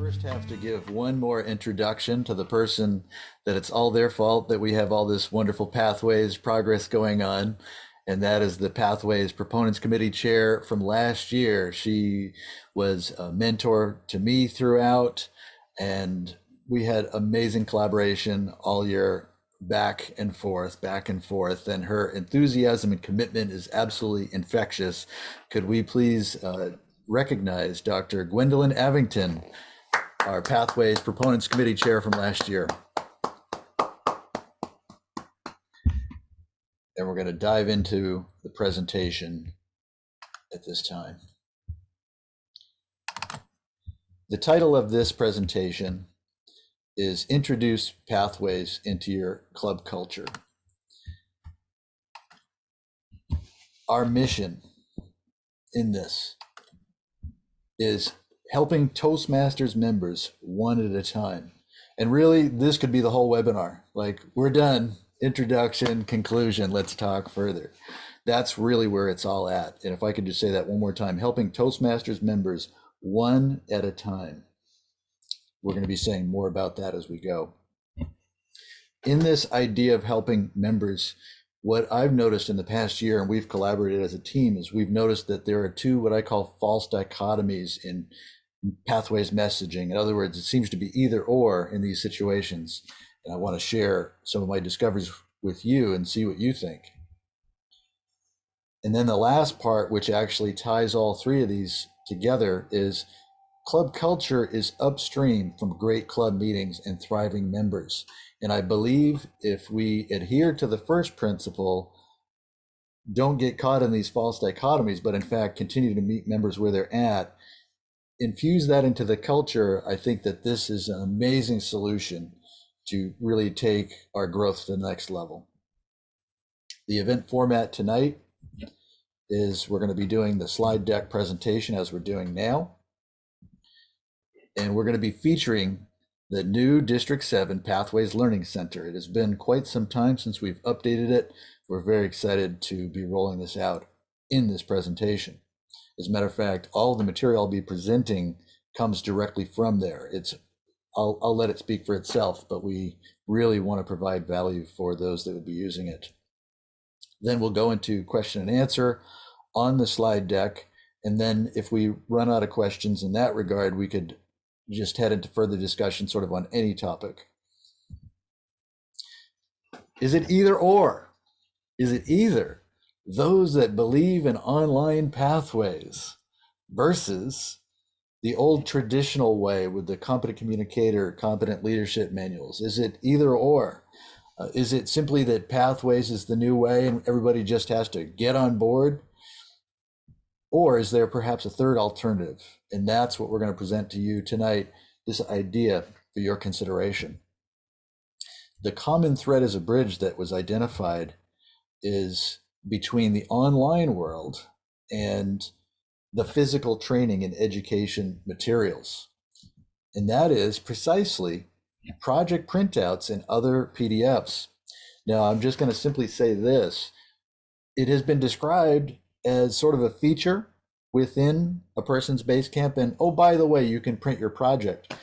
first have to give one more introduction to the person that it's all their fault that we have all this wonderful Pathways progress going on. And that is the Pathways Proponents Committee Chair from last year. She was a mentor to me throughout, and we had amazing collaboration all year, back and forth, and her enthusiasm and commitment is absolutely infectious. Could we please recognize Dr. Gwendolyn Avington, our Pathways Proponents Committee Chair from last year. And we're going to dive into the presentation at this time. The title of this presentation is Introduce Pathways into Your Club Culture. Our mission in this is helping Toastmasters members one at a time. And really, this could be the whole webinar. Like, we're done, introduction, conclusion, let's talk further. That's really where it's all at. And if I could just say that one more time, helping Toastmasters members one at a time. We're going to be saying more about that as we go. In this idea of helping members, what I've noticed in the past year, and we've collaborated as a team, is we've noticed that there are two what I call false dichotomies in Pathways messaging. In other words, it seems to be either or in these situations. And I want to share some of my discoveries with you and see what you think. And then the last part, which actually ties all three of these together, is club culture is upstream from great club meetings and thriving members. And I believe if we adhere to the first principle, don't get caught in these false dichotomies, but in fact, continue to meet members where they're at, infuse that into the culture, I think that this is an amazing solution to really take our growth to the next level. The event format tonight is we're going to be doing the slide deck presentation as we're doing now. And we're going to be featuring the new District 7 Pathways Learning Center. It has been quite some time since we've updated it. We're very excited to be rolling this out in this presentation. As a matter of fact, all the material I'll be presenting comes directly from there. I'll let it speak for itself, but we really want to provide value for those that would be using it. Then we'll go into question and answer on the slide deck. And then if we run out of questions in that regard, we could just head into further discussion sort of on any topic. Is it either or? Is it either those that believe in online pathways versus the old traditional way with the competent communicator, competent leadership manuals? Is it either or? Is it simply that pathways is the new way and everybody just has to get on board? Or is there perhaps a third alternative? And that's what we're going to present to you tonight, this idea for your consideration. The common thread as a bridge that was identified is between the online world and the physical training and education materials. And that is precisely project printouts and other PDFs. Now, I'm just going to simply say this. It has been described as sort of a feature within a person's Basecamp. And oh, by the way, you can print your project.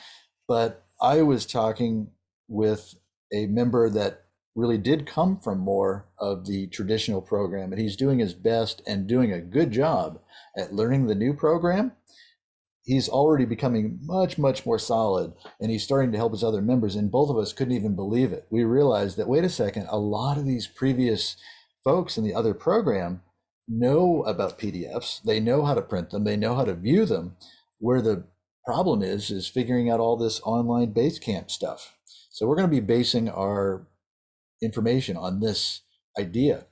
But I was talking with a member that really did come from more of the traditional program, and he's doing his best and doing a good job at learning the new program. He's already becoming much, much more solid, and he's starting to help his other members, and both of us couldn't even believe it. We realized that, wait a second, a lot of these previous folks in the other program know about PDFs, they know how to print them, they know how to view them. Where the problem is figuring out all this online Basecamp stuff. So we're going to be basing our information on this idea.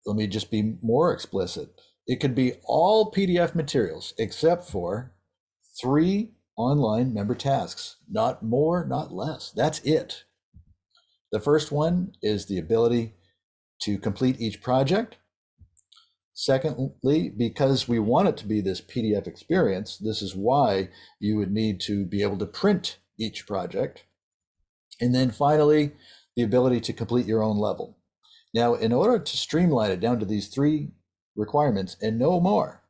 Let me just be more explicit. It could be all PDF materials except for 3 online member tasks, not more, not less. That's it. The first one is the ability to complete each project. Secondly, because we want it to be this PDF experience, this is why you would need to be able to print each project. And then finally, the ability to complete your own level. Now, in order to streamline it down to these 3 requirements and no more,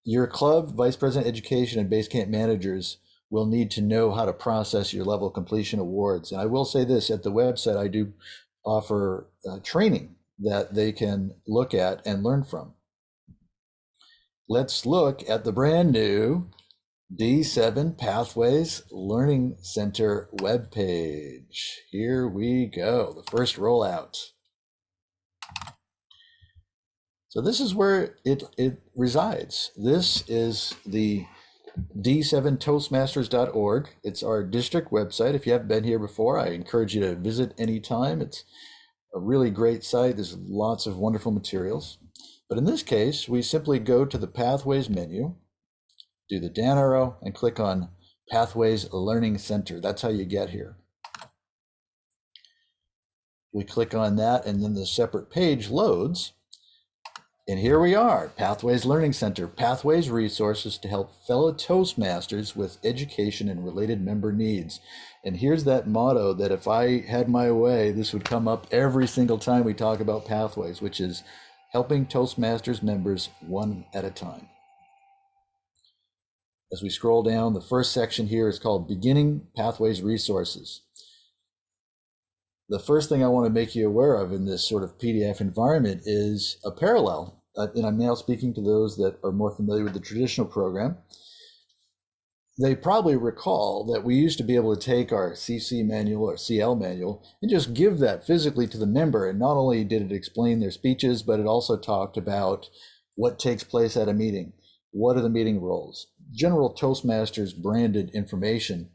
Your club, vice president education, and base camp managers will need to know how to process your level completion awards. And I will say this, at the website, I do offer training that they can look at and learn from. Let's look at the brand new D7 Pathways Learning Center webpage. Here we go, the first rollout. So this is where it resides. This is the d7toastmasters.org. It's our district website. If you haven't been here before, I encourage you to visit anytime. It's a really great site. There's lots of wonderful materials. But in this case, we simply go to the Pathways menu, do the down arrow, and click on Pathways Learning Center. That's how you get here. We click on that, and then the separate page loads. And here we are, Pathways Learning Center, Pathways resources to help fellow Toastmasters with education and related member needs. And here's that motto that if I had my way, this would come up every single time we talk about Pathways, which is helping Toastmasters members one at a time. As we scroll down, the first section here is called Beginning Pathways Resources. The first thing I want to make you aware of in this sort of PDF environment is a parallel. And I'm now speaking to those that are more familiar with the traditional program. They probably recall that we used to be able to take our CC manual or CL manual and just give that physically to the member. And not only did it explain their speeches, but it also talked about what takes place at a meeting. What are the meeting roles? General Toastmasters branded information.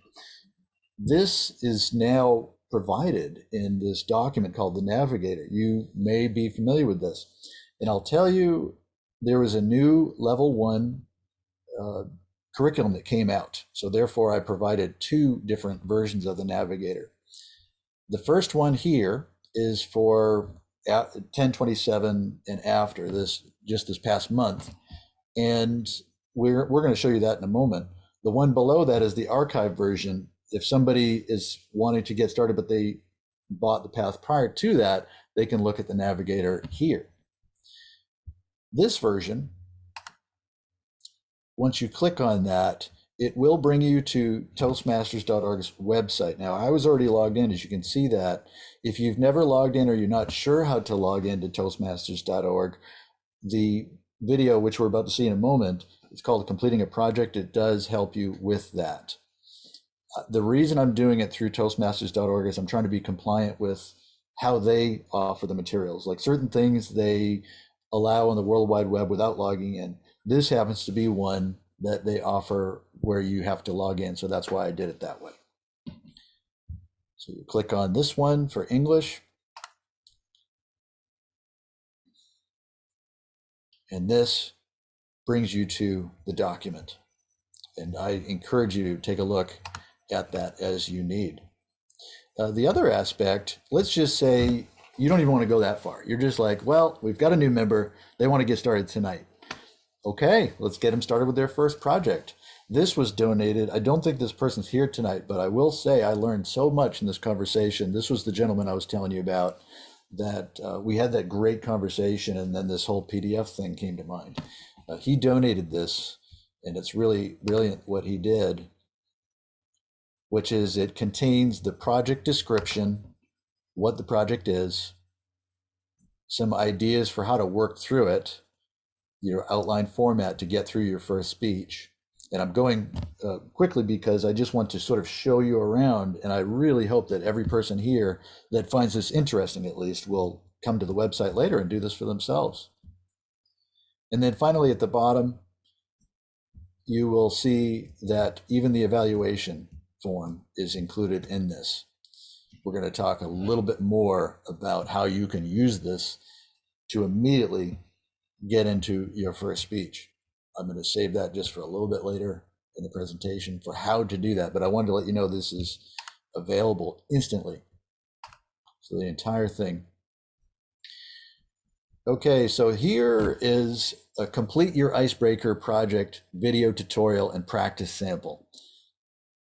This is now provided in this document called the Navigator. You may be familiar with this. And I'll tell you, there was a new level 1 curriculum that came out. So therefore I provided 2 different versions of the Navigator. The first one here is for 1027 and after this, just this past month. And we're going to show you that in a moment. The one below that is the archive version. If somebody is wanting to get started, but they bought the path prior to that, they can look at the Navigator here. This version, once you click on that, it will bring you to Toastmasters.org's website. Now, I was already logged in, as you can see that. If you've never logged in or you're not sure how to log into Toastmasters.org, the video, which we're about to see in a moment, it's called Completing a Project. It does help you with that. The reason I'm doing it through Toastmasters.org is I'm trying to be compliant with how they offer the materials. Like certain things they allow on the World Wide Web without logging in. This happens to be one that they offer where you have to log in. So that's why I did it that way. So you click on this one for English. And this brings you to the document. And I encourage you to take a look at that as you need. The other aspect, let's just say you don't even want to go that far. You're just like, well, we've got a new member. They want to get started tonight. Okay, let's get them started with their first project. This was donated. I don't think this person's here tonight, but I will say I learned so much in this conversation. This was the gentleman I was telling you about that we had that great conversation, and then this whole PDF thing came to mind. He donated this, and it's really brilliant what he did, which is it contains the project description, what the project is, some ideas for how to work through it, your outline format to get through your first speech. And I'm going quickly because I just want to sort of show you around, and I really hope that every person here that finds this interesting at least will come to the website later and do this for themselves. And then finally at the bottom, you will see that even the evaluation form is included in this. We're going to talk a little bit more about how you can use this to immediately get into your first speech. I'm going to save that just for a little bit later in the presentation for how to do that, but I wanted to let you know this is available instantly. So the entire thing. Okay, so here is a Complete Your Icebreaker project video tutorial and practice sample.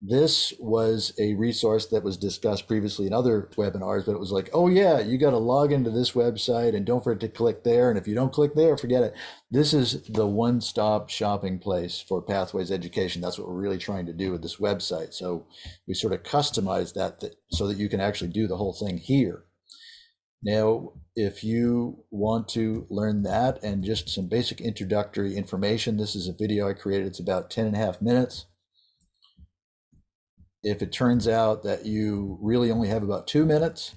This was a resource that was discussed previously in other webinars, but it was like, oh yeah, you got to log into this website and don't forget to click there. And if you don't click there, forget it. This is the one-stop shopping place for Pathways education. That's what we're really trying to do with this website. So we sort of customize that so that you can actually do the whole thing here. Now, if you want to learn that and just some basic introductory information, this is a video I created. It's about 10.5 minutes. If it turns out that you really only have about 2 minutes,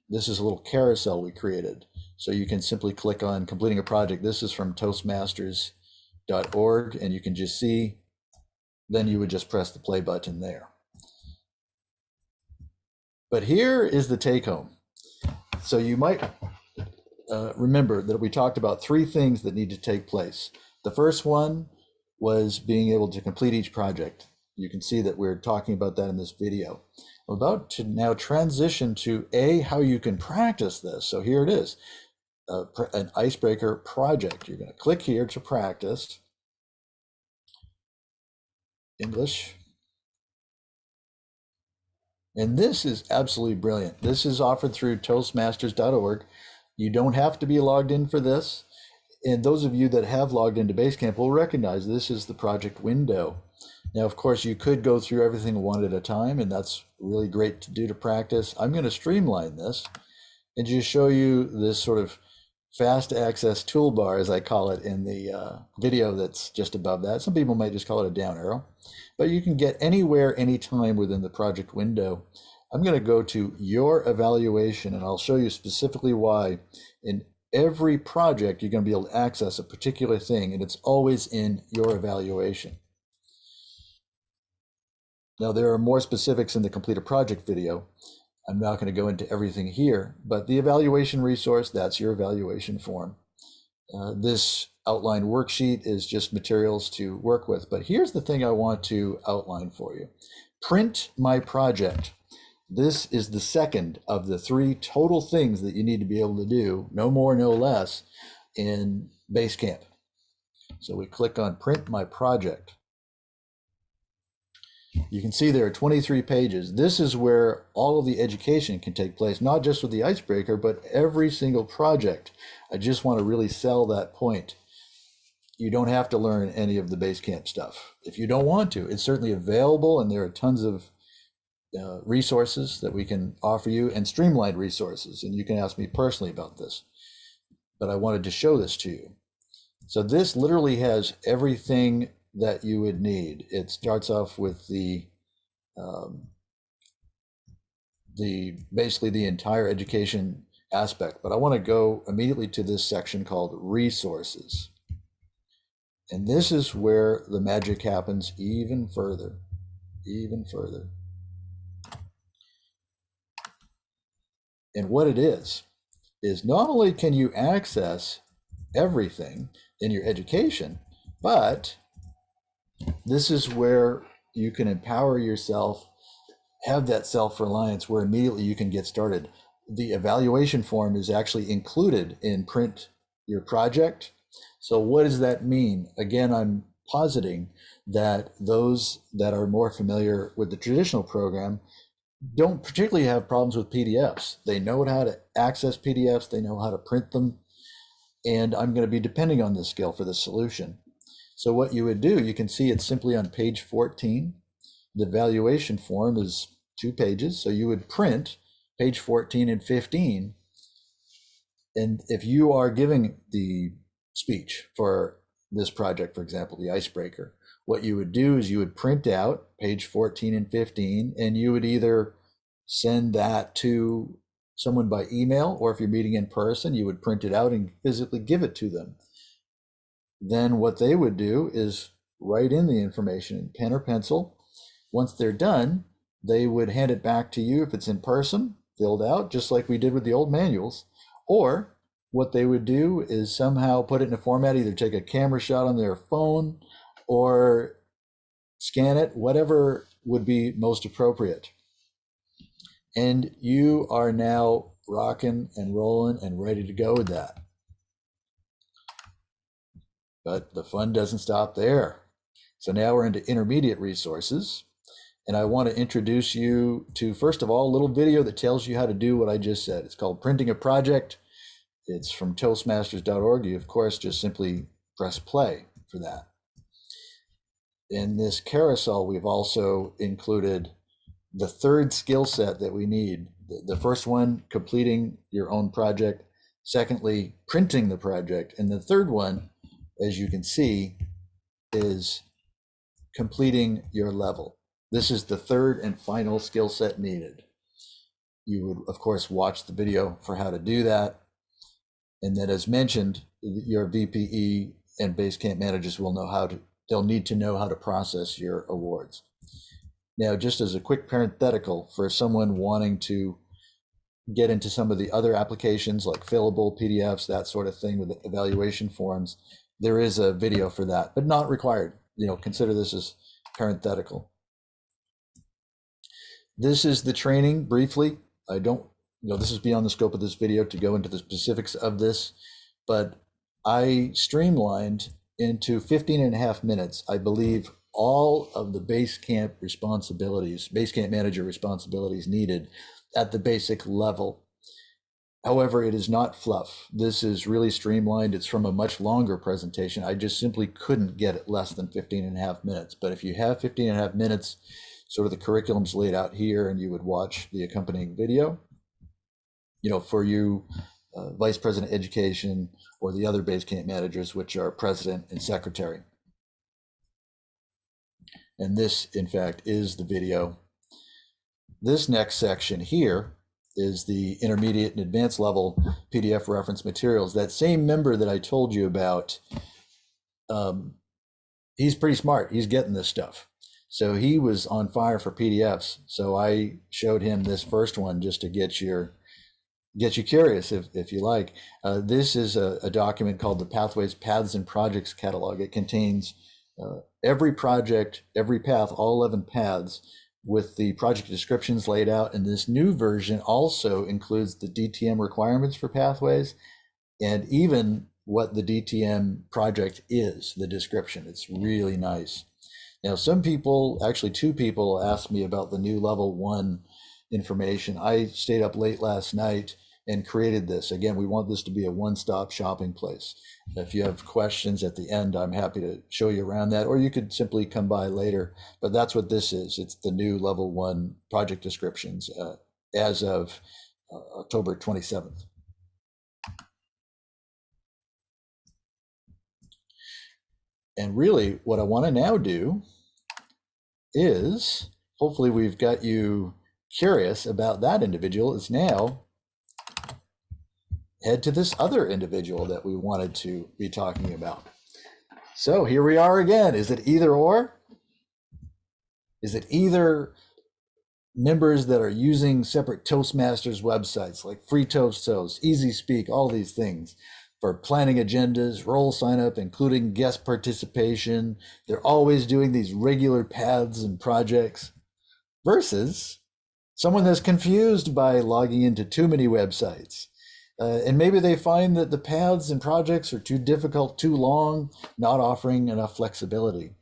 this is a little carousel we created. So you can simply click on completing a project. This is from Toastmasters.org, and you can just see, then you would just press the play button there. But here is the take home. So you might remember that we talked about 3 things that need to take place. The first one was being able to complete each project. You can see that we're talking about that in this video. We're about to now transition to how you can practice this. So here it is, an icebreaker project. You're going to click here to practice English. And this is absolutely brilliant. This is offered through Toastmasters.org. You don't have to be logged in for this. And those of you that have logged into Basecamp will recognize this is the project window. Now, of course, you could go through everything one at a time, and that's really great to do to practice. I'm going to streamline this and just show you this sort of fast access toolbar, as I call it in the video that's just above that. Some people might just call it a down arrow, but you can get anywhere, anytime within the project window. I'm going to go to your evaluation, and I'll show you specifically why. In every project, you're going to be able to access a particular thing, and it's always in your evaluation. Now, there are more specifics in the Complete a Project video. I'm not going to go into everything here, but the evaluation resource, that's your evaluation form. This outline worksheet is just materials to work with, but here's the thing I want to outline for you. Print my project. This is the second of the 3 total things that you need to be able to do, no more, no less, in Basecamp. So we click on Print My Project. You can see there are 23 pages. This is where all of the education can take place, not just with the icebreaker, but every single project. I just want to really sell that point. You don't have to learn any of the Basecamp stuff. If you don't want to, it's certainly available, and there are tons of resources that we can offer you, and streamlined resources, and you can ask me personally about this. But I wanted to show this to you. So this literally has everything that you would need. It starts off with basically the entire education aspect, but I want to go immediately to this section called resources. And this is where the magic happens even further. And what it is not only can you access everything in your education, but this is where you can empower yourself, have that self-reliance where immediately you can get started. The evaluation form is actually included in Print Your Project. So what does that mean? Again, I'm positing that those that are more familiar with the traditional program don't particularly have problems with PDFs. They know how to access PDFs, they know how to print them, and I'm going to be depending on this skill for the solution. So what you would do, you can see it's simply on page 14. The evaluation form is 2 pages, so you would print page 14 and 15. And if you are giving the speech for this project, for example, the icebreaker, what you would do is you would print out page 14 and 15, and you would either send that to someone by email, or if you're meeting in person, you would print it out and physically give it to them. Then what they would do is write in the information in pen or pencil. Once they're done, they would hand it back to you if it's in person, filled out, just like we did with the old manuals. Or what they would do is somehow put it in a format, either take a camera shot on their phone or scan it, whatever would be most appropriate. And you are now rocking and rolling and ready to go with that. But the fun doesn't stop there. So now we're into intermediate resources. And I want to introduce you to, first of all, a little video that tells you how to do what I just said. It's called Printing a Project. It's from Toastmasters.org. You, of course, just simply press play for that. In this carousel, we've also included the third skill set that we need. The first one, completing your own project. Secondly, printing the project. And the third one, as you can see, is completing your level. This is the third and final skill set needed. You would, of course, watch the video for how to do that. And then, as mentioned, your VPE and Basecamp managers will know how to, they'll need to know how to process your awards. Now, just as a quick parenthetical for someone wanting to get into some of the other applications like fillable PDFs, that sort of thing with evaluation forms, there is a video for that, but not required. You know, consider this as parenthetical. This is the training briefly. I don't, you know, this is beyond the scope of this video to go into the specifics of this, but I streamlined into 15.5 minutes, I believe, all of the Basecamp responsibilities, Basecamp manager responsibilities needed at the basic level. However, it is not fluff. This is really streamlined. It's from a much longer presentation. I just simply couldn't get it less than 15.5 minutes. But if you have 15.5 minutes, sort of the curriculum's laid out here, and you would watch the accompanying video. You know, for you, Vice President Education, or the other Basecamp managers, which are President and Secretary. And this, in fact, is the video. This next section here is the intermediate and advanced level PDF reference materials. That same member that I told you about, he's pretty smart. He's getting this stuff. So he was on fire for PDFs. So I showed him this first one just to get you curious, if you like. This is a document called the Pathways, Paths, and Projects Catalog. It contains every project, every path, all 11 paths, with the project descriptions laid out. And this new version also includes the DTM requirements for pathways, and even what the DTM project is, the description. It's really nice. Now, some people, actually 2 people, asked me about the new level 1 information. I stayed up late last night and created this. Again, we want this to be a one-stop shopping place. If you have questions at the end, I'm happy to show you around that, or you could simply come by later. But that's what this is. It's the new level 1 project descriptions as of October 27th. And really, what I want to now do is, hopefully we've got you curious about that individual, is now head to this other individual that we wanted to be talking about. So here we are again. Is it either or? Is it either members that are using separate Toastmasters websites like FreeToastHost, Easy Speak, all these things for planning agendas, role sign up, including guest participation? They're always doing these regular paths and projects, versus someone that's confused by logging into too many websites. And maybe they find that the paths and projects are too difficult, too long, not offering enough flexibility.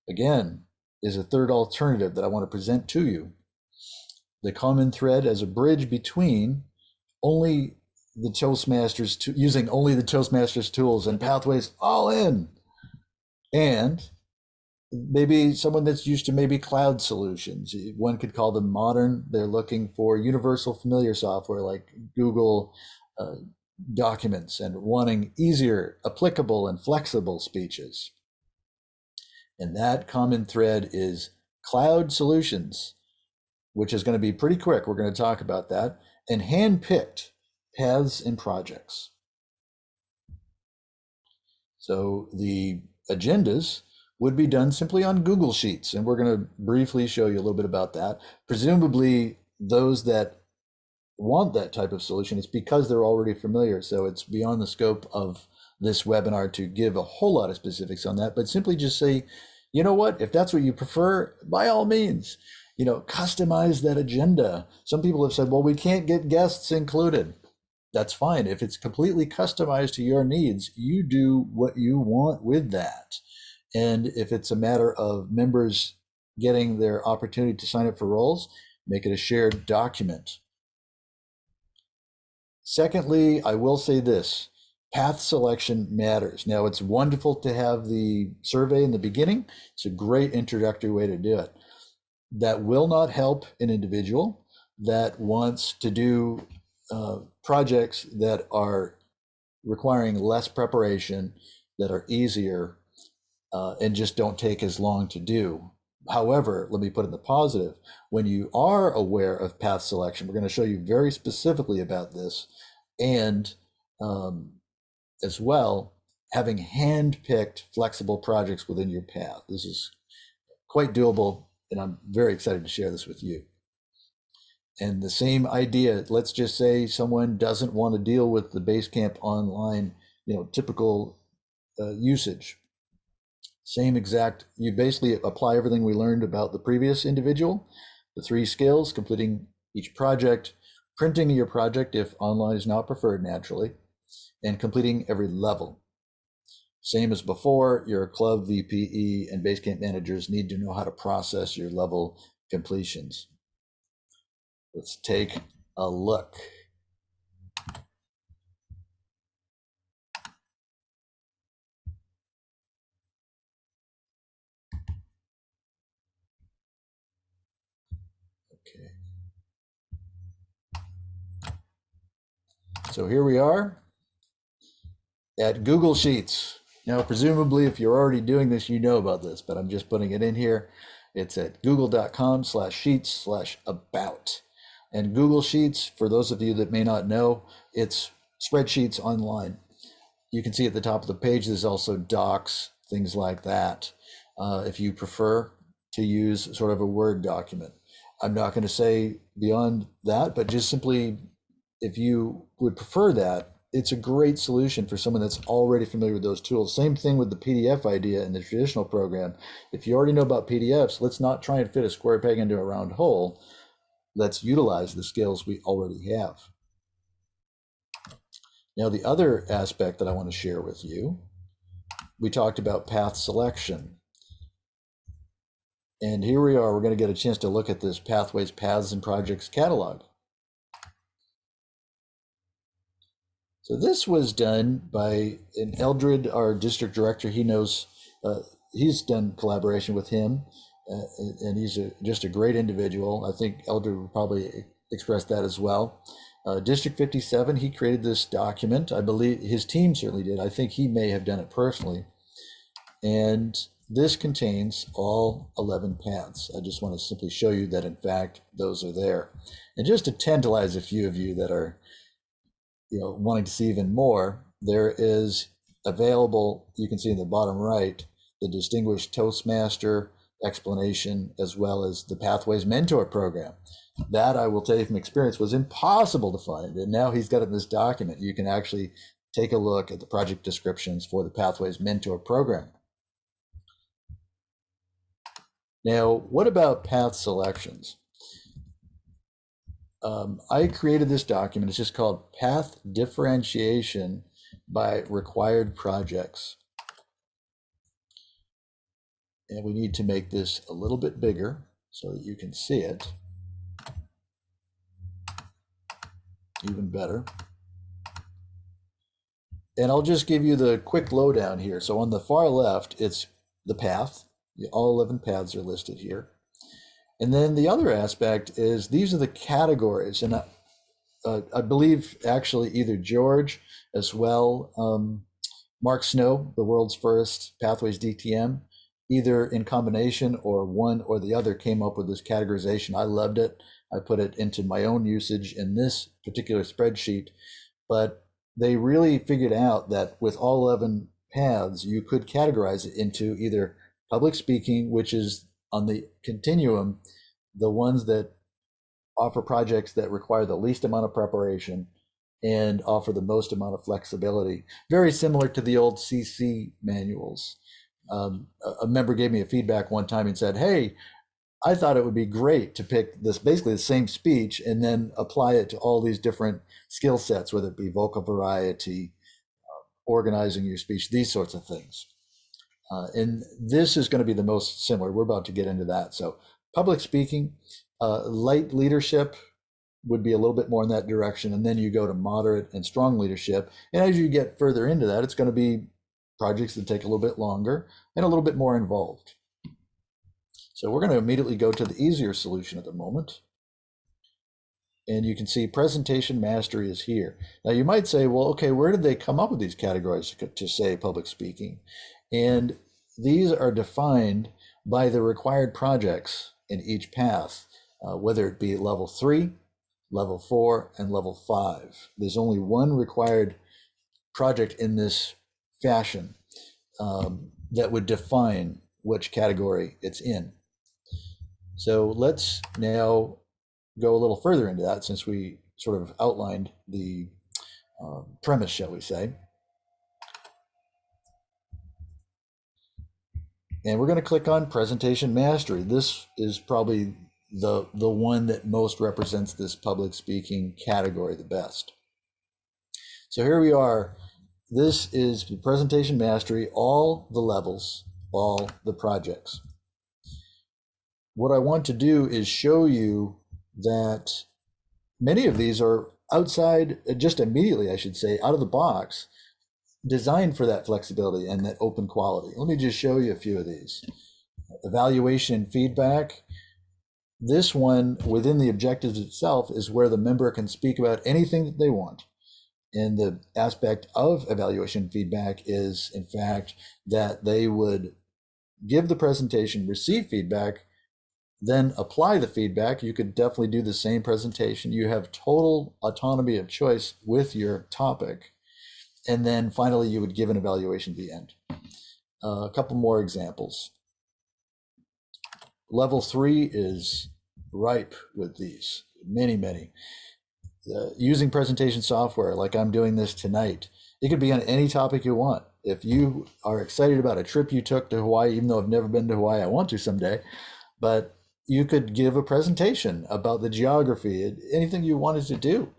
Again, is a third alternative that I want to present to you. The common thread as a bridge between only the Toastmasters, using only the Toastmasters tools and pathways all in, and maybe someone that's used to maybe cloud solutions. One could call them modern. They're looking for universal familiar software like Google Documents, and wanting easier, applicable, and flexible speeches. And that common thread is cloud solutions, which is going to be pretty quick. We're going to talk about that, and hand-picked paths and projects. So the agendas would be done simply on Google Sheets, and we're going to briefly show you a little bit about that. Presumably, those that want that type of solution, it's because they're already familiar, so it's beyond the scope of this webinar to give a whole lot of specifics on that, but simply just say, you know what, if that's what you prefer, by all means, you know, customize that agenda. Some people have said, well, we can't get guests included. That's fine. If it's completely customized to your needs, you do what you want with that. And if it's a matter of members getting their opportunity to sign up for roles, make it a shared document. Secondly, I will say this, path selection matters. Now, it's wonderful to have the survey in the beginning. It's a great introductory way to do it. That will not help an individual that wants to do projects that are requiring less preparation, that are easier, and just don't take as long to do. However, let me put in the positive. When you are aware of path selection, we're going to show you very specifically about this, and as well, having hand-picked flexible projects within your path. This is quite doable, and I'm very excited to share this with you. And the same idea, let's just say someone doesn't want to deal with the Basecamp online, typical usage. Same exact, you basically apply everything we learned about the previous individual, the 3 skills, completing each project, printing your project if online is not preferred naturally, and completing every level. Same as before, your club, VPE, and Basecamp managers need to know how to process your level completions. Let's take a look. Okay. So here we are at Google Sheets. Now, presumably, if you're already doing this, you know about this, but I'm just putting it in here. It's at google.com/sheets/about. And Google Sheets, for those of you that may not know, it's spreadsheets online. You can see at the top of the page, there's also docs, things like that. If you prefer to use sort of a Word document. I'm not going to say beyond that, but just simply, if you would prefer that, it's a great solution for someone that's already familiar with those tools. Same thing with the PDF idea in the traditional program. If you already know about PDFs, let's not try and fit a square peg into a round hole. Let's utilize the skills we already have. Now, the other aspect that I want to share with you, we talked about path selection. And here we are, we're going to get a chance to look at this Pathways, Paths, and Projects catalog. So this was done by an Eldred, our district director. He knows, he's done collaboration with him, and he's just a great individual. I think Eldred would probably express that as well. District 57, he created this document. I believe his team certainly did. I think he may have done it personally. And this contains all 11 paths. I just want to simply show you that, in fact, those are there. And just to tantalize a few of you that are wanting to see even more, there is available, you can see in the bottom right, the Distinguished Toastmaster explanation, as well as the Pathways Mentor Program. That, I will tell you from experience, was impossible to find. And now he's got it in this document. You can actually take a look at the project descriptions for the Pathways Mentor Program. Now, what about path selections? I created this document. It's just called Path Differentiation by Required Projects. And we need to make this a little bit bigger so that you can see it. Even better. And I'll just give you the quick lowdown here. So on the far left, it's the path. All 11 paths are listed here. And then the other aspect is these are the categories. And I believe actually either George as well, Mark Snow, the world's first Pathways DTM, either in combination or one or the other came up with this categorization. I loved it. I put it into my own usage in this particular spreadsheet, but they really figured out that with all 11 paths, you could categorize it into either public speaking, which is on the continuum, the ones that offer projects that require the least amount of preparation and offer the most amount of flexibility. Very similar to the old CC manuals. A member gave me a feedback one time and said, hey, I thought it would be great to pick this, basically the same speech, and then apply it to all these different skill sets, whether it be vocal variety, organizing your speech, these sorts of things. And this is going to be the most similar. We're about to get into that. So public speaking, light leadership would be a little bit more in that direction. And then you go to moderate and strong leadership. And as you get further into that, it's going to be projects that take a little bit longer and a little bit more involved. So we're going to immediately go to the easier solution at the moment. And you can see presentation mastery is here. Now you might say, well, okay, where did they come up with these categories to say public speaking? And these are defined by the required projects in each path, whether it be level 3, level 4, and level 5. There's only one required project in this fashion that would define which category it's in. So let's now go a little further into that, since we sort of outlined the premise, shall we say. And we're going to click on presentation mastery. This is probably the one that most represents this public speaking category the best. So here we are. This is the presentation mastery, all the levels, all the projects. What I want to do is show you that many of these are outside, just immediately, I should say, out of the box, designed for that flexibility and that open quality. Let me just show you a few of these. Evaluation and feedback. This one, within the objectives itself, is where the member can speak about anything that they want. And the aspect of evaluation and feedback is, in fact, that they would give the presentation, receive feedback, then apply the feedback. You could definitely do the same presentation. You have total autonomy of choice with your topic. And then finally, you would give an evaluation at the end. A couple more examples. Level 3 is ripe with these, many. Using presentation software, like I'm doing this tonight, it could be on any topic you want. If you are excited about a trip you took to Hawaii, even though I've never been to Hawaii, I want to someday, but you could give a presentation about the geography, anything you wanted to do.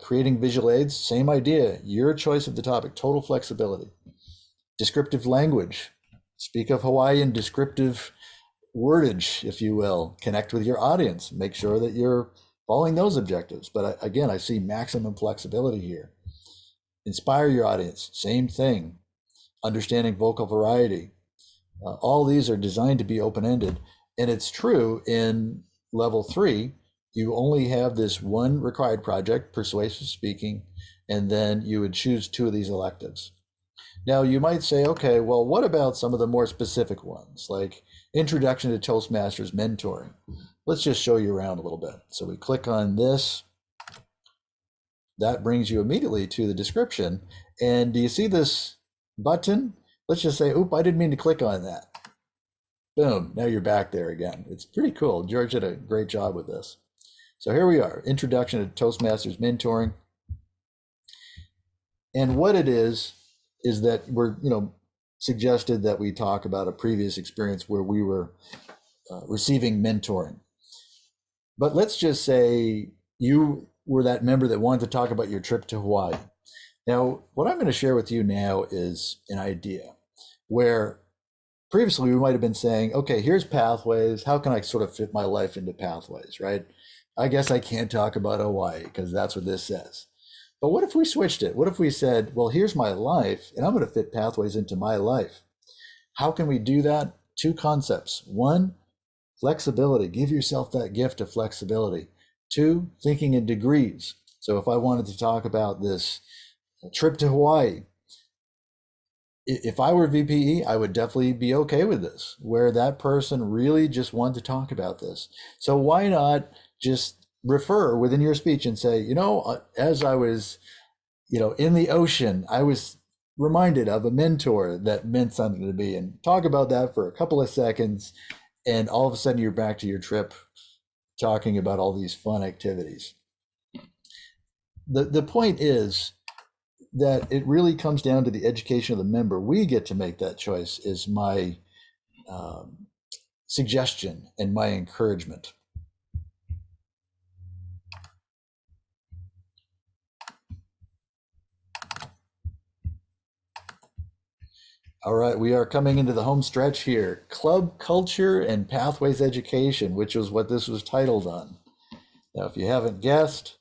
Creating visual aids, same idea, your choice of the topic, total flexibility. Descriptive language, speak of Hawaii in descriptive wordage, if you will. Connect with your audience, make sure that you're following those objectives. But again, I see maximum flexibility here. Inspire your audience, same thing. Understanding vocal variety. All these are designed to be open-ended. And it's true in level 3, you only have this one required project, persuasive speaking, and then you would choose 2 of these electives. Now you might say, okay, well, what about some of the more specific ones, like introduction to Toastmasters mentoring? Let's just show you around a little bit. So we click on this. That brings you immediately to the description. And do you see this button? Let's just say, oop, I didn't mean to click on that. Boom, now you're back there again. It's pretty cool. George did a great job with this. So here we are, introduction to Toastmasters mentoring. And what it is that we're, suggested that we talk about a previous experience where we were receiving mentoring. But let's just say you were that member that wanted to talk about your trip to Hawaii. Now, what I'm going to share with you now is an idea where previously we might have been saying, okay, here's pathways. How can I sort of fit my life into pathways, right? I guess I can't talk about Hawaii because that's what this says. But what if we switched it? What if we said, well, here's my life and I'm going to fit pathways into my life? How can we do that? 2 concepts. 1, flexibility. Give yourself that gift of flexibility. 2, thinking in degrees. So if I wanted to talk about this trip to Hawaii, if I were VPE, I would definitely be okay with this, where that person really just wanted to talk about this. So why not just refer within your speech and say, as I was, in the ocean, I was reminded of a mentor that meant something to me, and talk about that for a couple of seconds. And all of a sudden you're back to your trip talking about all these fun activities. The point is that it really comes down to the education of the member. We get to make that choice, is my suggestion and my encouragement. All right, we are coming into the home stretch here. Club culture and pathways education, which was what this was titled on. Now, if you haven't guessed,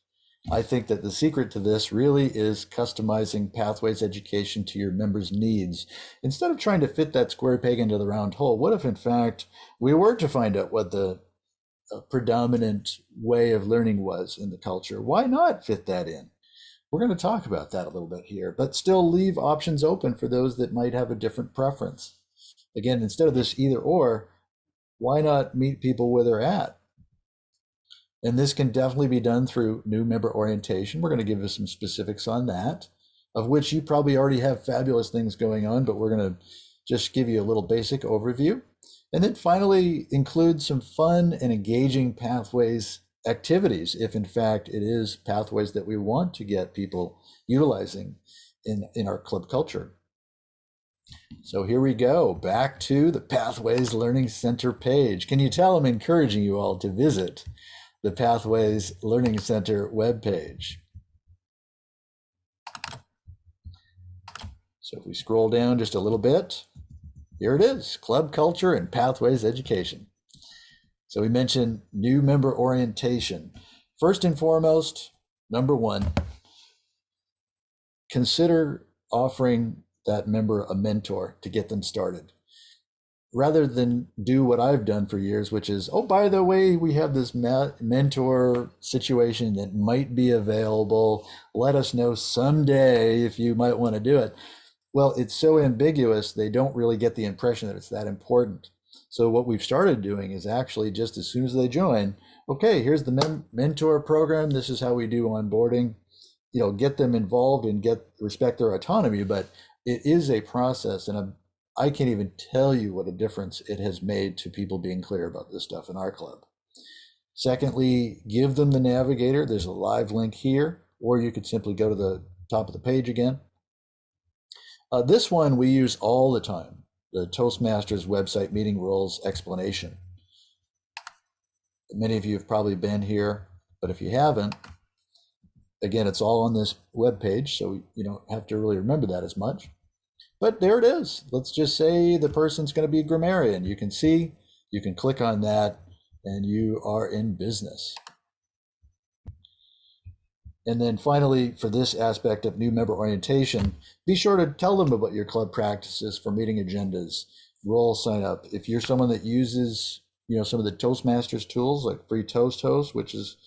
I think that the secret to this really is customizing pathways education to your members' needs. Instead of trying to fit that square peg into the round hole, what if in fact we were to find out what the predominant way of learning was in the culture? Why not fit that in? We're going to talk about that a little bit here, but still leave options open for those that might have a different preference. Again, instead of this either or, why not meet people where they're at? And this can definitely be done through new member orientation. We're going to give you some specifics on that, of which you probably already have fabulous things going on, but we're going to just give you a little basic overview. And then finally, include some fun and engaging pathways activities, if in fact it is pathways that we want to get people utilizing in our club culture. So here we go, back to the Pathways Learning Center page. Can you tell I'm encouraging you all to visit the Pathways Learning Center webpage? So if we scroll down just a little bit, here it is, Club Culture and Pathways Education. So we mentioned new member orientation. First and foremost, number one, consider offering that member a mentor to get them started. Rather than do what I've done for years, which is, oh, by the way, we have this mentor situation that might be available. Let us know someday if you might want to do it. Well, it's so ambiguous, they don't really get the impression that it's that important. So what we've started doing is actually just as soon as they join, okay, here's the mentor program. This is how we do onboarding. You know, get them involved and respect their autonomy. But it is a process, and I can't even tell you what a difference it has made to people being clear about this stuff in our club. Secondly, give them the Navigator. There's a live link here, or you could simply go to the top of the page again. This one we use all the time, the Toastmasters website meeting rules explanation. Many of you have probably been here, but if you haven't, again, it's all on this web page, so you don't have to really remember that as much. But there it is. Let's just say the person's going to be a grammarian. You can see, you can click on that, and you are in business. And then finally, for this aspect of new member orientation, be sure to tell them about your club practices for meeting agendas, role sign up. If you're someone that uses, some of the Toastmasters tools like FreeToastHost, which is,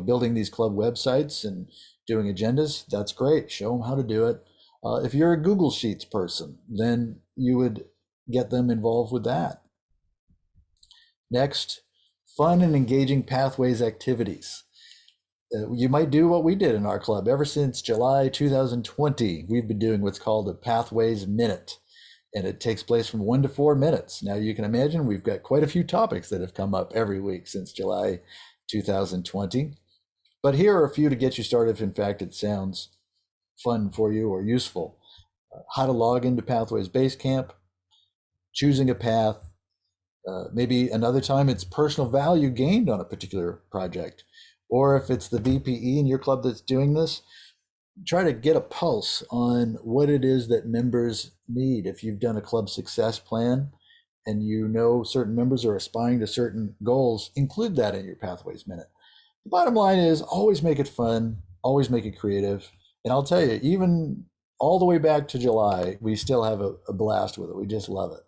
building these club websites and doing agendas, that's great. Show them how to do it. If you're a Google Sheets person, then you would get them involved with that. Next, fun and engaging pathways activities. You might do what we did in our club. Ever since July 2020, we've been doing what's called a Pathways Minute, and it takes place from 1 to 4 minutes. Now you can imagine we've got quite a few topics that have come up every week since July 2020. But here are a few to get you started if in fact it sounds fun for you or useful. How to log into Pathways Basecamp, choosing a path, maybe another time it's personal value gained on a particular project. Or if it's the VPE in your club that's doing this, try to get a pulse on what it is that members need. If you've done a club success plan and you know certain members are aspiring to certain goals, include that in your Pathways Minute. The bottom line is always make it fun, always make it creative. And I'll tell you, even all the way back to July, we still have a blast with it. We just love it.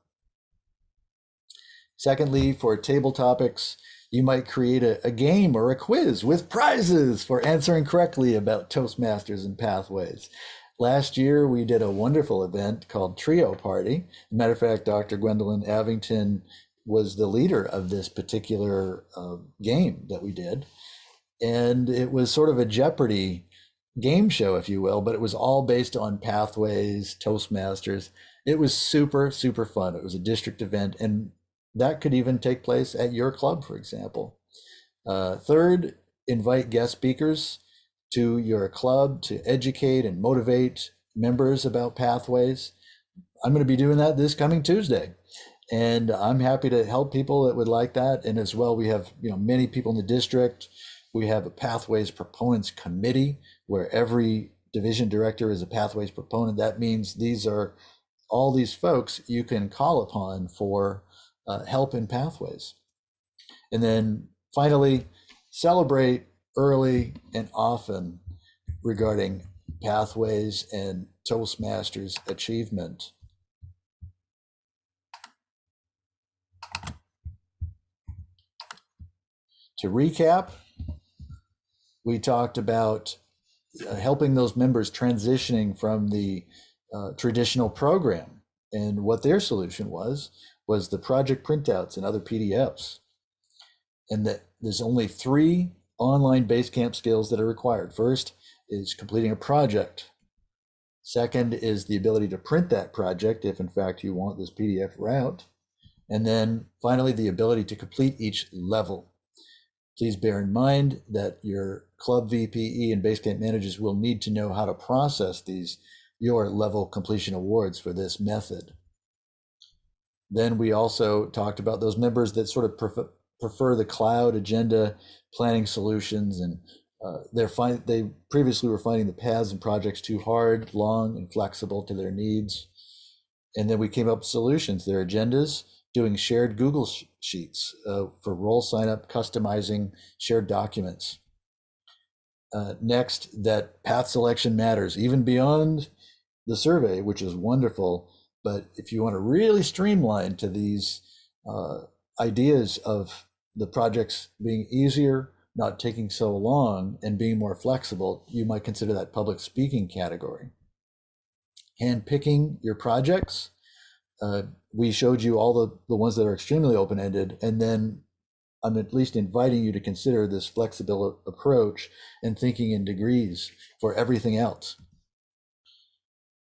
Secondly, for table topics, you might create a game or a quiz with prizes for answering correctly about Toastmasters and pathways. Last year, we did a wonderful event called Trio Party. Matter of fact, Dr. Gwendolyn Avington was the leader of this particular game that we did. And it was sort of a Jeopardy game show, if you will, but it was all based on pathways, Toastmasters. It was super, super fun. It was a district event, and that could even take place at your club, for example. Third, invite guest speakers to your club to educate and motivate members about pathways. I'm going to be doing that this coming Tuesday, and I'm happy to help people that would like that. And as well, we have many people in the district. We have a Pathways Proponents Committee where every division director is a Pathways proponent. That means these are all these folks you can call upon for help in pathways. And then finally, celebrate early and often regarding pathways and Toastmasters achievement. To recap, we talked about helping those members transitioning from the traditional program, and what their solution was the project printouts and other PDFs, and that there's only 3 online Basecamp skills that are required. First is completing a project. Second is the ability to print that project if in fact you want this PDF route. And then finally, the ability to complete each level. Please bear in mind that your club VPE and Basecamp managers will need to know how to process your level completion awards for this method. Then we also talked about those members that sort of prefer the cloud agenda planning solutions, and they previously were finding the paths and projects too hard, long, and flexible to their needs. And then we came up with solutions, their agendas, doing shared Google Sheets for role sign up, customizing shared documents. Next, that path selection matters, even beyond the survey, which is wonderful. But if you want to really streamline to these ideas of the projects being easier, not taking so long, and being more flexible, you might consider that public speaking category. Handpicking your projects. We showed you all the ones that are extremely open-ended, and then I'm at least inviting you to consider this flexible approach and thinking in degrees for everything else.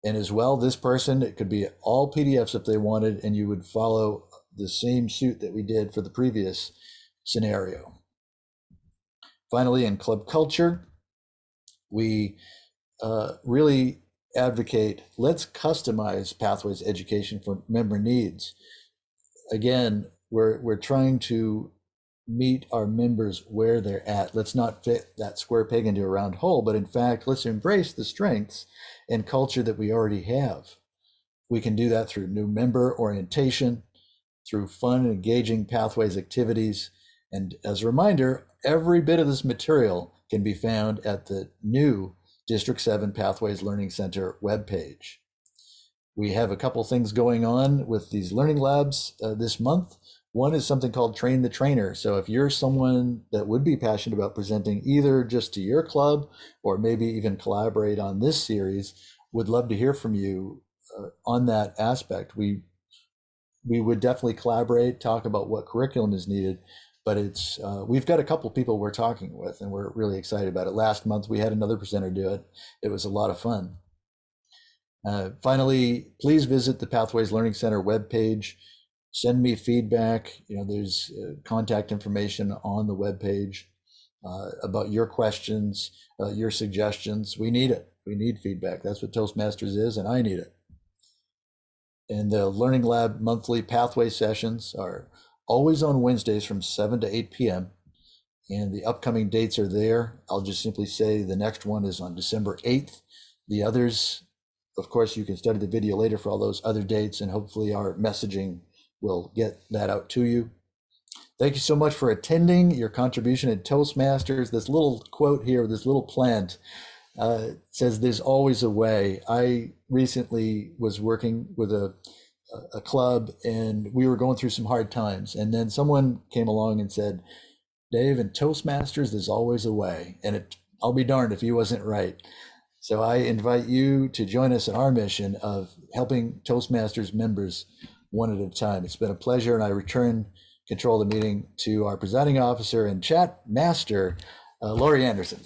And as well, this person, it could be all PDFs if they wanted, and you would follow the same suit that we did for the previous scenario. Finally, in club culture, we really advocate, let's customize Pathways education for member needs. Again, we're trying to meet our members where they're at. Let's not fit that square peg into a round hole, but in fact, let's embrace the strengths and culture that we already have. We can do that through new member orientation, through fun and engaging Pathways activities. And as a reminder, every bit of this material can be found at the new District 7 Pathways Learning Center webpage. We have a couple things going on with these learning labs this month. One is something called Train the Trainer. So if you're someone that would be passionate about presenting either just to your club or maybe even collaborate on this series, would love to hear from you on that aspect. We would definitely collaborate, talk about what curriculum is needed, but it's we've got a couple people we're talking with, and we're really excited about it. Last month, we had another presenter do it. It was a lot of fun. Finally, please visit the Pathways Learning Center webpage. Send me feedback. There's contact information on the webpage about your questions, your suggestions. We need it. We need feedback. That's what Toastmasters is, and I need it. And the Learning Lab monthly pathway sessions are always on Wednesdays from 7 to 8 p.m. And the upcoming dates are there. I'll just simply say the next one is on December 8th. The others, of course, you can study the video later for all those other dates, and hopefully our messaging will get that out to you. Thank you so much for attending, your contribution at Toastmasters. This little quote here, this little plant says, "There's always a way." I recently was working with a club, and we were going through some hard times. And then someone came along and said, "Dave, in Toastmasters, there's always a way." And I'll be darned if he wasn't right. So I invite you to join us in our mission of helping Toastmasters members one at a time. It's been a pleasure, and I return control of the meeting to our presiding officer and chat master, Lori Anderson.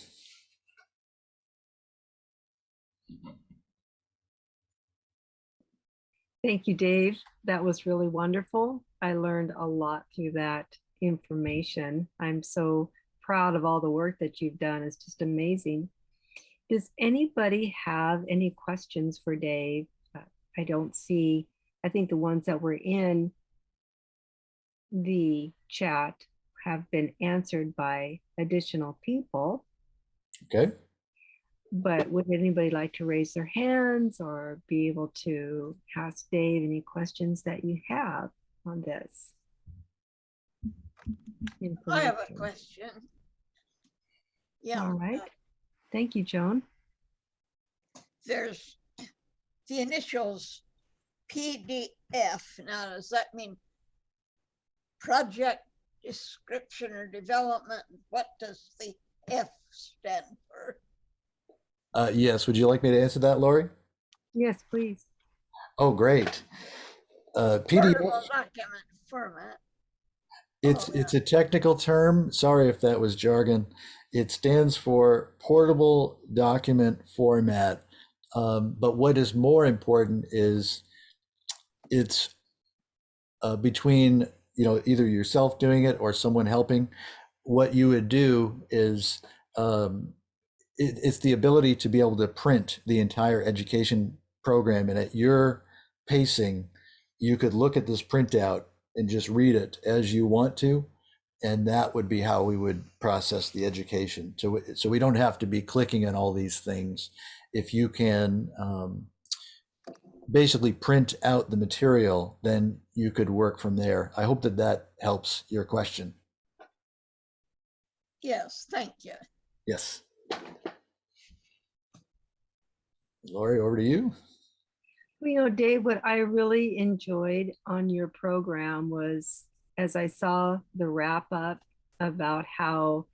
Thank you, Dave. That was really wonderful. I learned a lot through that information. I'm so proud of all the work that you've done. It's just amazing. Does anybody have any questions for Dave? I don't see, I think the ones that were in the chat have been answered by additional people. Okay. But would anybody like to raise their hands or be able to ask Dave any questions that you have on this I have a information? question. Yeah. All right. Thank you, Joan. There's the initials PDF. Now, does that mean project description or development? What does the F stand for? Yes, would you like me to answer that, Lori? Yes, please. Oh, great. PDF, Portable document format. it's a technical term. Sorry if that was jargon. It stands for portable document format. But what is more important is it's between, either yourself doing it or someone helping. What you would do is it's the ability to be able to print the entire education program, and at your pacing, you could look at this printout and just read it as you want to, and that would be how we would process the education. So we don't have to be clicking on all these things. If you can basically print out the material, then you could work from there. I hope that that helps your question. Yes, thank you. Yes. Lori, over to you. Dave, what I really enjoyed on your program was as I saw the wrap up about how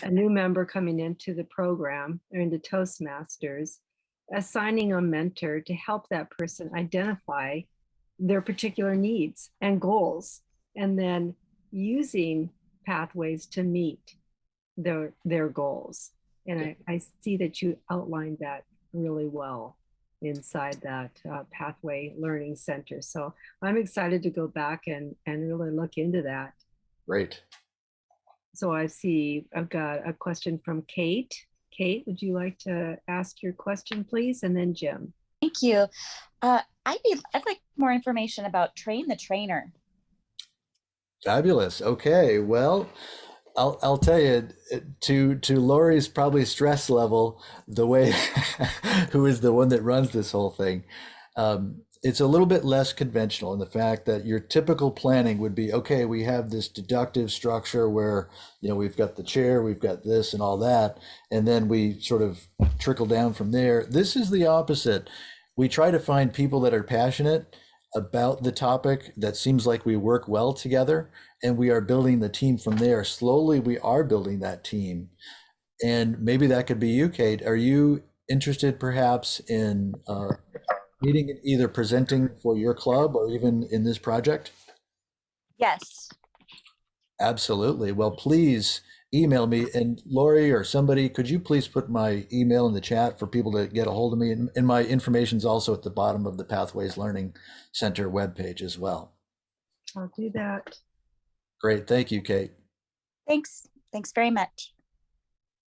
a new member coming into the program or into Toastmasters, assigning a mentor to help that person identify their particular needs and goals, and then using pathways to meet their goals. And I see that you outlined that really well inside that pathway learning center. So I'm excited to go back and really look into that. Great. So I've got a question from Kate. Kate, would you like to ask your question, please? And then Jim. Thank you. I'd like more information about train the trainer. Fabulous. Okay. Well, I'll tell you, to Lori's probably stress level, the way who is the one that runs this whole thing, it's a little bit less conventional in the fact that your typical planning would be, okay, we have this deductive structure where, we've got the chair, we've got this and all that, and then we sort of trickle down from there. This is the opposite. We try to find people that are passionate about the topic, that seems like we work well together, and we are building the team from there. Slowly, we are building that team. And maybe that could be you, Kate. Are you interested perhaps in meeting and either presenting for your club or even in this project? Yes. Absolutely. Well, please email me. And Lori or somebody, could you please put my email in the chat for people to get a hold of me? And my information is also at the bottom of the Pathways Learning Center webpage as well. I'll do that. Great. Thank you, Kate. Thanks. Thanks very much.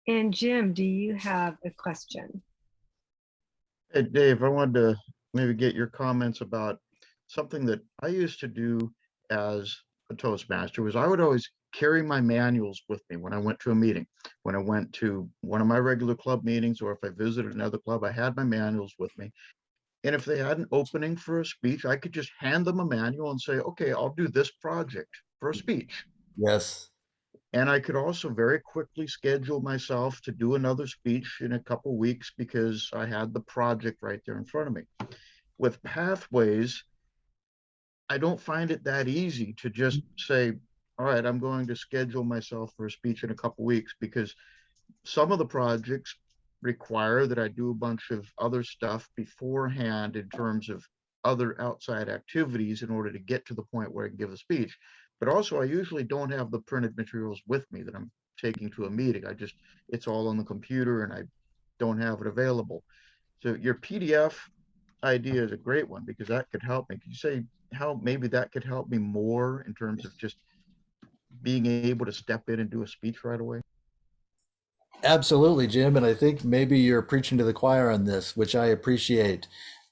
And Jim, do you have a question? Hey, Dave, I wanted to maybe get your comments about something that I used to do as a Toastmaster. Was I would always carry my manuals with me when I went to a meeting. When I went to one of my regular club meetings, or if I visited another club, I had my manuals with me. And if they had an opening for a speech, I could just hand them a manual and say, okay, I'll do this project for a speech. Yes. And I could also very quickly schedule myself to do another speech in a couple of weeks because I had the project right there in front of me. With Pathways, I don't find it that easy to just say, all right, I'm going to schedule myself for a speech in a couple of weeks, because some of the projects require that I do a bunch of other stuff beforehand in terms of other outside activities in order to get to the point where I can give a speech. But also, I usually don't have the printed materials with me that I'm taking to a meeting. It's all on the computer and I don't have it available. So your PDF idea is a great one, because that could help me. Could you say how maybe that could help me more in terms of just being able to step in and do a speech right away? Absolutely, Jim. And I think maybe you're preaching to the choir on this, which I appreciate.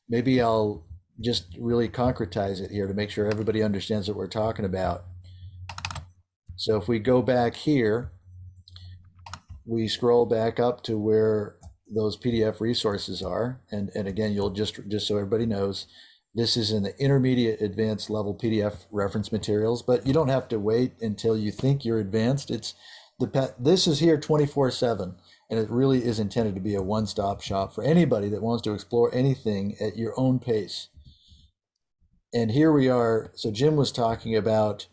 Maybe I'll just really concretize it here to make sure everybody understands what we're talking about. So if we go back here, we scroll back up to where those PDF resources are. And again, you'll just so everybody knows, this is in the intermediate advanced level PDF reference materials, but you don't have to wait until you think you're advanced. This is here 24/7, and it really is intended to be a one-stop shop for anybody that wants to explore anything at your own pace. And here we are. So Jim was talking about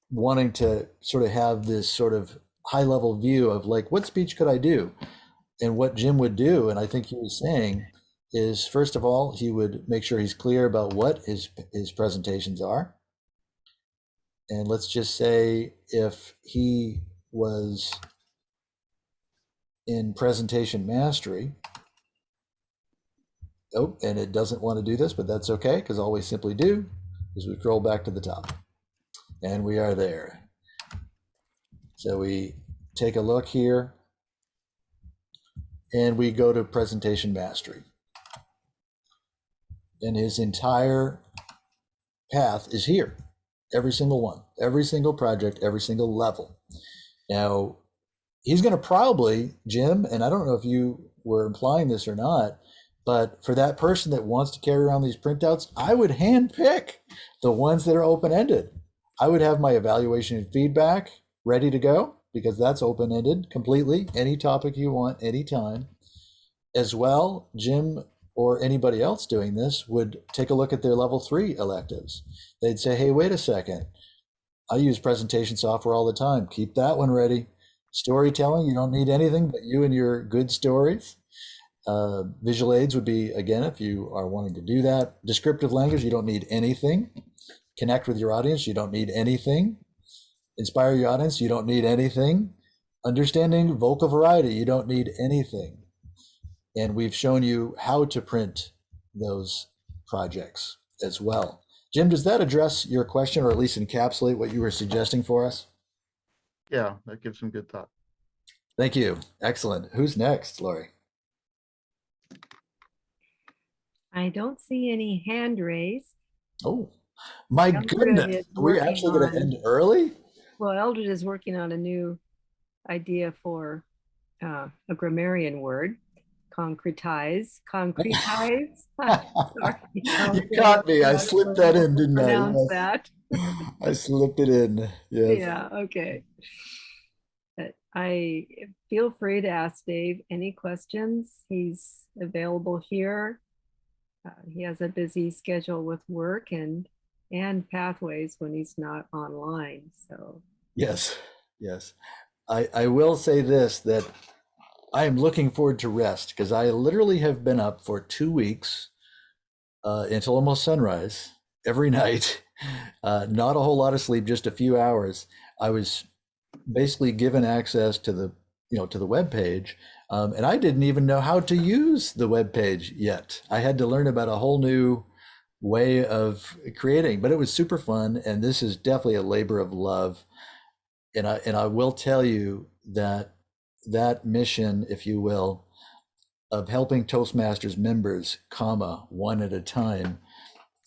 wanting to sort of have this sort of high-level view of like, what speech could I do? And what Jim would do, and I think he was saying, is first of all, he would make sure he's clear about what his presentations are. And let's just say if he was in presentation mastery, oh, and it doesn't want to do this, but that's okay, because all we simply do is we scroll back to the top, and we are there. So we take a look here, and we go to presentation mastery. And his entire path is here. Every single one, every single project, every single level. Now, he's going to probably, Jim, and I don't know if you were implying this or not, but for that person that wants to carry around these printouts, I would handpick the ones that are open-ended. I would have my evaluation and feedback ready to go, because that's open-ended completely, any topic you want, anytime. As well, Jim or anybody else doing this would take a look at their level 3 electives. They'd say, hey, wait a second. I use presentation software all the time. Keep that one ready. Storytelling, you don't need anything but you and your good stories. Visual aids would be, again, if you are wanting to do that. Descriptive language, you don't need anything. Connect with your audience, you don't need anything. Inspire your audience, you don't need anything. Understanding vocal variety, you don't need anything. And we've shown you how to print those projects as well. Jim, does that address your question, or at least encapsulate what you were suggesting for us? Yeah, that gives some good thought. Thank you. Excellent. Who's next, Lori? I don't see any hand raised. Oh, my Eldred goodness. is Are we working actually going to on- end early? Well, Eldred is working on a new idea for a grammarian word. Concretize. Concretize. Sorry. You caught me. I slipped that in, didn't I? Pronounce Yes. that. I slipped it in. Yes. Yeah, okay. I feel free to ask Dave any questions. He's available here. He has a busy schedule with work and pathways when he's not online. So Yes. Yes. I will say this, that I am looking forward to rest, because I literally have been up for 2 weeks until almost sunrise every night. Not a whole lot of sleep, just a few hours. I was basically given access to the web page, and I didn't even know how to use the web page yet. I had to learn about a whole new way of creating, but it was super fun, and this is definitely a labor of love. And I will tell you that mission, if you will, of helping Toastmasters members, one at a time,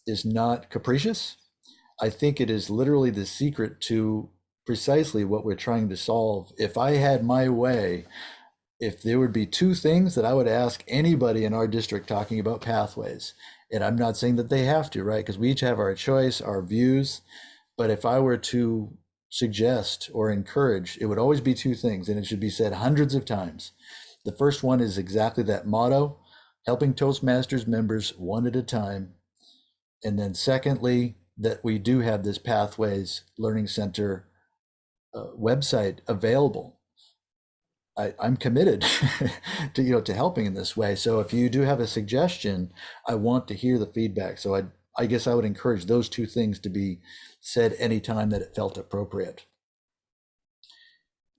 is not capricious. I think it is literally the secret to precisely what we're trying to solve. If I had my way, if there would be 2 things that I would ask anybody in our district talking about pathways, and I'm not saying that they have to, right? Because we each have our choice, our views. But if I were to suggest or encourage, it would always be 2 things, and it should be said hundreds of times. The first one is exactly that motto, helping Toastmasters members one at a time. And then secondly, that we do have this Pathways Learning Center website available. I'm committed to helping in this way. So if you do have a suggestion, I want to hear the feedback. So I guess I would encourage those 2 things to be said anytime that it felt appropriate.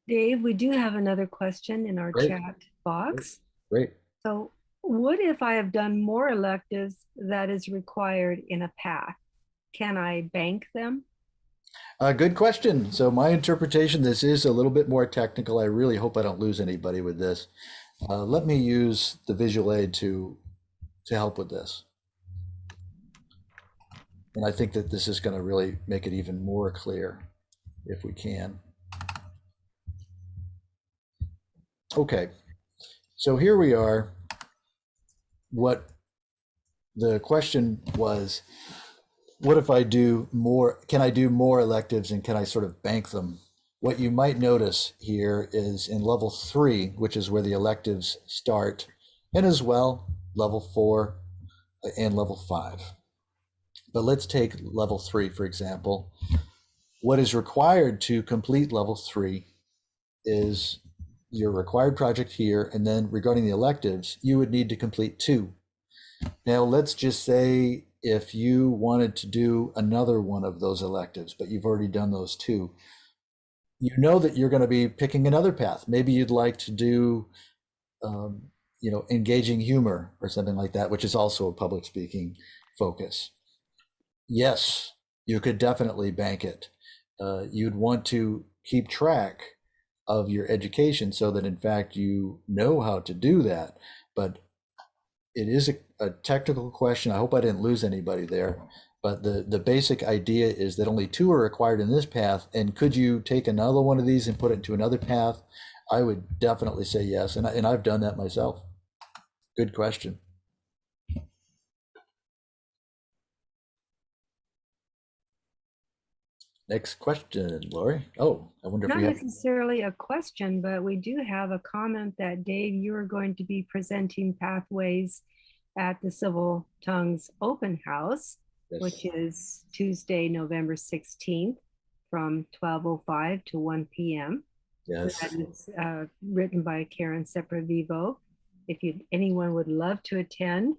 Dave, we do have another question in our Great. chat box. Great. So what if I have done more electives that is required in a path? Can I bank them? Good question. So my interpretation, this is a little bit more technical. I really hope I don't lose anybody with this. Let me use the visual aid to help with this. And I think that this is going to really make it even more clear if we can. Okay, so here we are. What the question was, what if I do more, can I do more electives and can I sort of bank them? What you might notice here is in level 3, which is where the electives start, and as well level 4 and level 5. But let's take level 3, for example. What is required to complete level 3 is your required project here, and then regarding the electives, you would need to complete 2. Now, let's just say if you wanted to do another one of those electives, but you've already done those 2, you know that you're going to be picking another path. Maybe you'd like to do, engaging humor or something like that, which is also a public speaking focus. Yes, you could definitely bank it. You'd want to keep track of your education so that in fact you know how to do that. But it is a technical question. I hope I didn't lose anybody there. But the basic idea is that only 2 are required in this path. And could you take another one of these and put it into another path? I would definitely say yes. And I've done that myself. Good question. Next question, Lori. Oh, I wonder if Not we have. necessarily a question, but we do have a comment that Dave, you are going to be presenting pathways at the Civil Tongues Open House, Yes. which is Tuesday, November 16th from 12:05 to 1 p.m. Yes. That is written by Karen Sepravivo. If anyone would love to attend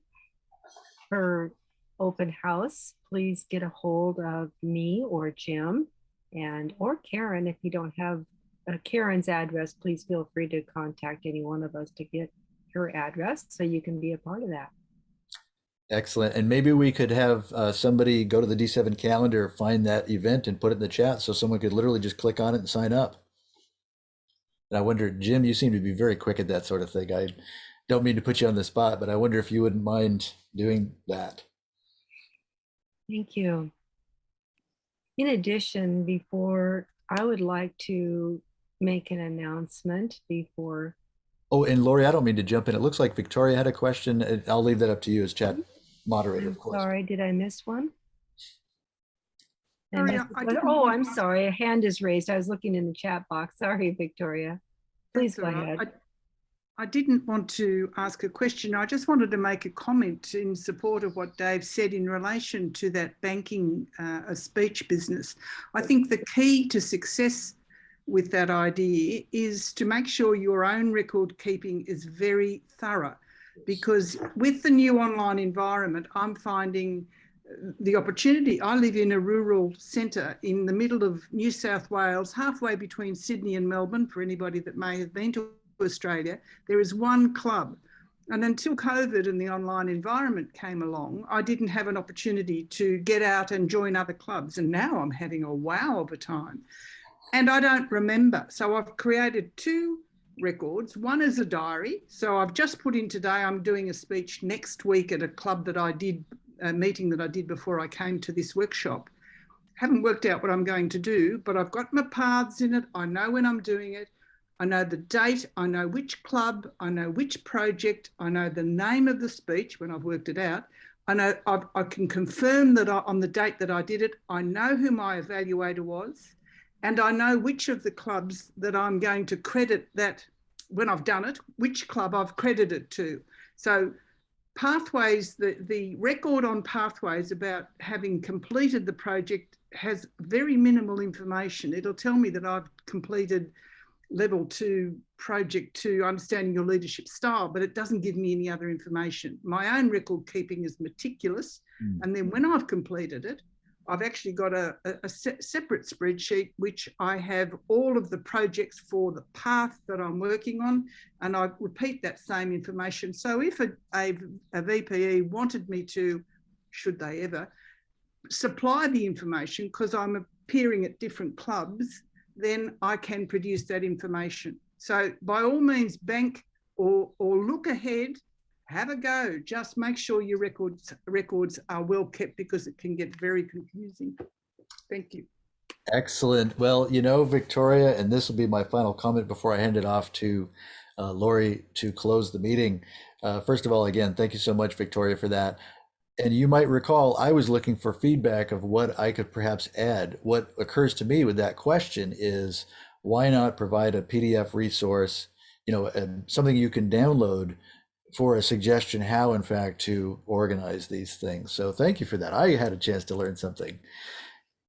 her open house, please get a hold of me or Jim or Karen. If you don't have Karen's address, please feel free to contact any one of us to get her address so you can be a part of that. Excellent. And maybe we could have somebody go to the D7 calendar, find that event and put it in the chat so someone could literally just click on it and sign up. And I wonder, Jim, you seem to be very quick at that sort of thing. I don't mean to put you on the spot, but I wonder if you wouldn't mind doing that. Thank you. In addition, I would like to make an announcement before. Oh, and Lori, I don't mean to jump in. It looks like Victoria had a question. I'll leave that up to you as chat moderator, of course. Sorry, did I miss one? Sorry, I'm sorry. A hand is raised. I was looking in the chat box. Sorry, Victoria. Please go ahead. I didn't want to ask a question. I just wanted to make a comment in support of what Dave said in relation to that banking a speech business. I think the key to success with that idea is to make sure your own record keeping is very thorough, because with the new online environment, I'm finding the opportunity. I live in a rural centre in the middle of New South Wales, halfway between Sydney and Melbourne, for anybody that may have been to Australia. There is one club. And until COVID and the online environment came along, I didn't have an opportunity to get out and join other clubs. And now I'm having a wow of a time. And I don't remember. So I've created 2 records. One is a diary. So I've just put in today, I'm doing a speech next week at a club that I did, a meeting that I did before I came to this workshop. Haven't worked out what I'm going to do, but I've got my paths in it. I know when I'm doing it. I know the date. I know which club. I know which project. I know the name of the speech when I've worked it out. I know I can confirm that on the date that I did it, I know who my evaluator was, and I know which of the clubs that I'm going to credit that when I've done it, which club I've credited to. So pathways, the record on pathways about having completed the project has very minimal information. It'll tell me that I've completed level 2, project 2, understanding your leadership style, but it doesn't give me any other information. My own record keeping is meticulous. And then when I've completed it, I've actually got a separate spreadsheet, which I have all of the projects for the path that I'm working on, and I repeat that same information. So if a VPE wanted me to, should they ever, supply the information because I'm appearing at different clubs, then I can produce that information. So by all means, bank or look ahead, have a go. Just make sure your records are well kept, because it can get very confusing. Thank you. Excellent. Well, Victoria, and this will be my final comment before I hand it off to Lori to close the meeting. First of all, again, thank you so much, Victoria, for that. And you might recall, I was looking for feedback of what I could perhaps add. What occurs to me with that question is, why not provide a PDF resource, something you can download for a suggestion how, in fact, to organize these things. So thank you for that. I had a chance to learn something.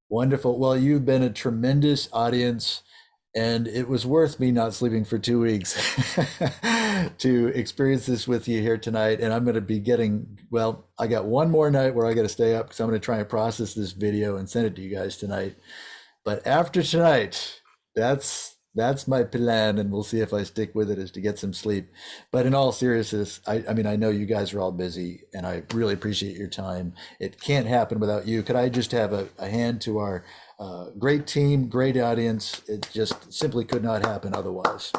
Wonderful. Well, you've been a tremendous audience, and it was worth me not sleeping for 2 weeks to experience this with you here tonight. And I'm going to be I got one more night where I got to stay up because I'm going to try and process this video and send it to you guys tonight. But after tonight, that's my plan, and we'll see if I stick with it, is to get some sleep. But in all seriousness, I mean, I know you guys are all busy, and I really appreciate your time. It can't happen without you. Could I just have a hand to our great team, great audience? It just simply could not happen otherwise.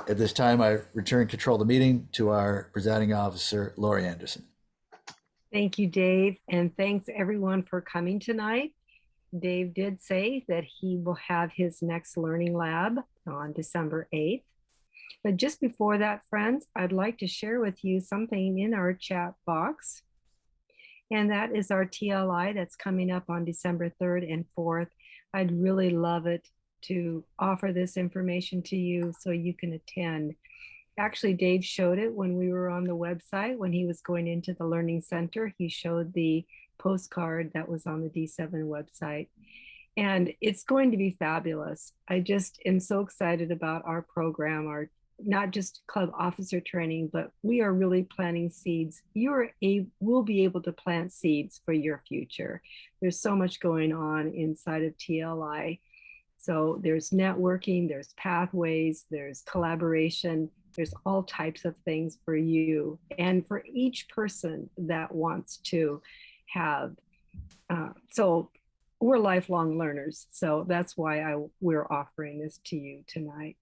At this time, I return control of the meeting to our presiding officer, Lori Anderson. Thank you, Dave, and thanks everyone for coming tonight. Dave did say that he will have his next learning lab on December 8th. But just before that, friends, I'd like to share with you something in our chat box. And that is our TLI that's coming up on December 3rd and 4th. I'd really love it to offer this information to you so you can attend. Actually, Dave showed it when we were on the website, when he was going into the Learning Center. He showed the postcard that was on the D7 website. And it's going to be fabulous. I just am so excited about our program, our not just club officer training, but we are really planting seeds. Will be able to plant seeds for your future. There's so much going on inside of TLI. So there's networking, there's pathways, there's collaboration, there's all types of things for you and for each person that wants to have. So we're lifelong learners. So that's why we're offering this to you tonight.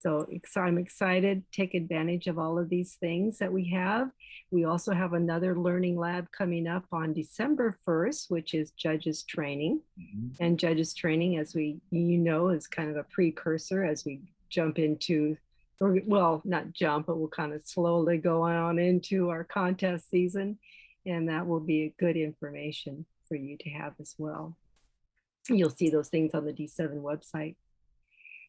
So I'm excited. Take advantage of all of these things that we have. We also have another learning lab coming up on December 1st, which is judges training. And judges training, as is kind of a precursor as we jump into, or well, not jump, but we'll kind of slowly go on into our contest season. And that will be good information for you to have as well. You'll see those things on the D7 website.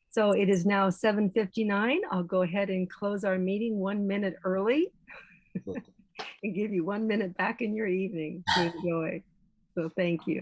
So it is now 7:59. I'll go ahead and close our meeting 1 minute early and give you 1 minute back in your evening to enjoy. So thank you.